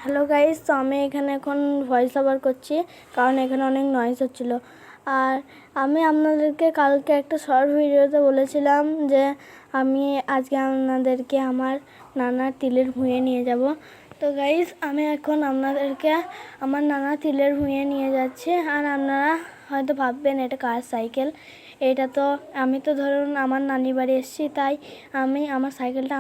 Hello guys, তো আমি এখানে এখন ভয়েস ওভার করছি কারণ এখানে অনেক নয়েজ হচ্ছিলো। আর আমি আপনাদেরকে কালকে একটা শর্ট ভিডিওতে বলেছিলাম যে আমি আজকে আপনাদেরকে আমার নানার তিলের ভুঁইয়ে নিয়ে যাব। তো গাইস, আমি এখন আপনাদেরকে আমার নানা তিলের ভুঁইয়ে নিয়ে যাচ্ছি। আর আপনারা হয়তো ভাববেন এটা কার সাইকেল। এটা তো আমি তো ধরুন আমার নানির বাড়ি এসেছি, তাই আমি আমার সাইকেলটা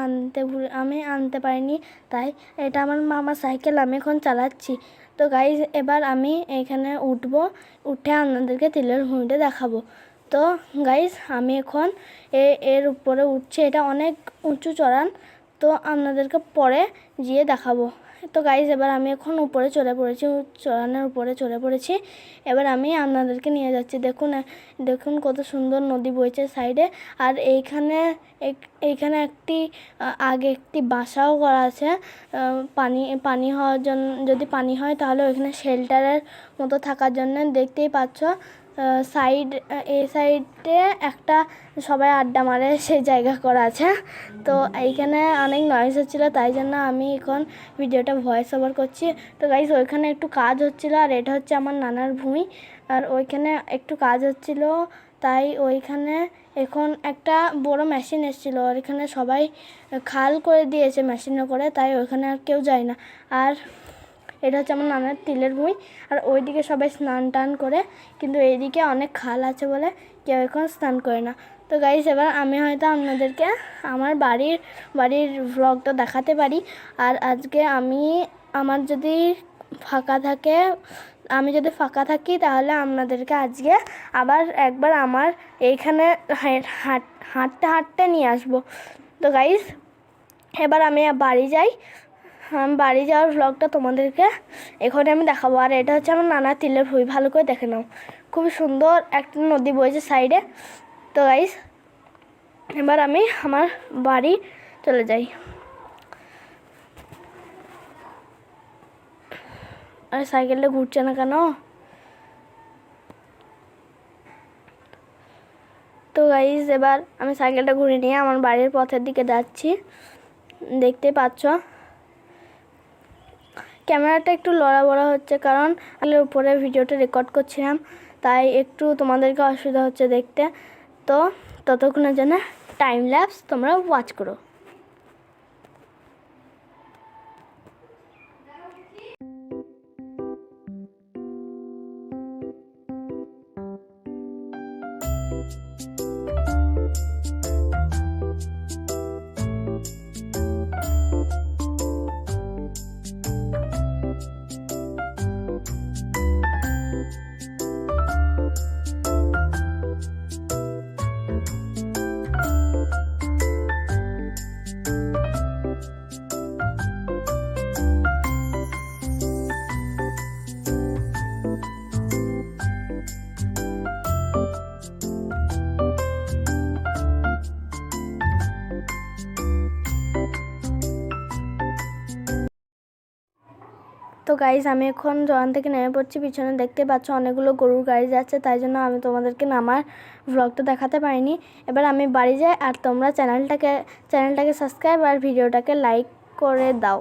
আনতে পারিনি, তাই এটা আমার মামার সাইকেল আমি এখন চালাচ্ছি। তো গাইজ, এবার আমি এখানে উঠে আপনাদেরকে তিলের ভুঁইটা দেখাবো। তো গাইজ, আমি এখন এর উপরে উঠছি। এটা অনেক উঁচু চড়ান, তো আপনাদেরকে পরে গিয়ে দেখাবো। তো গাইজ, এবার আমি এখন উপরে চড়ে পড়েছি, চড়ানোর উপরে চড়ে পড়েছি। এবার আমি আপনাদেরকে নিয়ে যাচ্ছি। দেখুন কত সুন্দর নদী বইছে সাইডে। আর এইখানে আগে একটি বাসাও করা আছে। পানি হওয়ার জন্য, যদি পানি হয় তাহলে ওইখানে শেল্টারের মতো থাকার জন্য। দেখতেই পাচ্ছ এই সাইডে একটা সবাই আড্ডা মারে, সেই জায়গা করা আছে। তো এইখানে অনেক নয়েজ হচ্ছিলো, তাই জন্য আমি এখন ভিডিওটা ভয়েস ওভার করছি। তো গাইস, ওইখানে একটু কাজ হচ্ছিলো, আর এটা হচ্ছে আমার নানার ভুঁই। আর ওইখানে একটু কাজ হচ্ছিলো, তাই ওইখানে এখন একটা বড় মেশিন এসেছিলো। আর এখানে সবাই খাল করে দিয়েছে মেশিনে করে, তাই ওইখানে আর কেউ যায় না। আর এটা হচ্ছে আমার নানার তিলের ভুঁই। আর ওইদিকে সবাই স্নান টান করে, কিন্তু এইদিকে অনেক খাল আছে বলে কেউ এখন স্নান করে না। তো গাইস, এবার আমি হয়তো আপনাদেরকে আমার বাড়ির ভ্লগটা দেখাতে পারি। আর আজকে আমার যদি যদি ফাঁকা থাকি তাহলে আপনাদেরকে আজকে একবার আমার এইখানে হাঁটতে হাঁটতে নিয়ে আসবো। তো গাইস, এবার আমি বাড়ি যাই। বাড়ি যাওয়ার ভ্লগটা তোমাদেরকে এখানে আমি দেখাবো। আর এটা হচ্ছে আমার নানা তিলের ভুঁই, ভালো করে দেখে নাও। খুবই সুন্দর একটা নদী বইছে সাইডে। তো গাইস, এবার আমি আমার বাড়ি চলে যাই। আর সাইকেলটা ঘুরছে না কেন? তো গাইস, এবার আমি সাইকেলটা ঘুরে নিয়ে আমার বাড়ির পথের দিকে যাচ্ছি। দেখতে পাচ্ছ ক্যামেরাটা একটু লড়াবড়া হচ্ছে, কারণ আমি উপরে ভিডিওটা রেকর্ড করছিলাম, তাই একটু তোমাদেরকে অসুবিধা হচ্ছে দেখতে। তো ততক্ষণের জন্য টাইম ল্যাপস তোমরা ওয়াচ করো। তো গাইজ, আমি এখন জোয়ান থেকে নেমে পড়ছি। পিছনে দেখতে পাচ্ছ অনেকগুলো গরুর গাড়ি যাচ্ছে, তাই জন্য আমি তোমাদেরকে নামার ভ্লগটা দেখাতে পারিনি। এবার আমি বাড়ি যাই। আর তোমরা চ্যানেলটাকে সাবস্ক্রাইব আর ভিডিওটাকে লাইক করে দাও।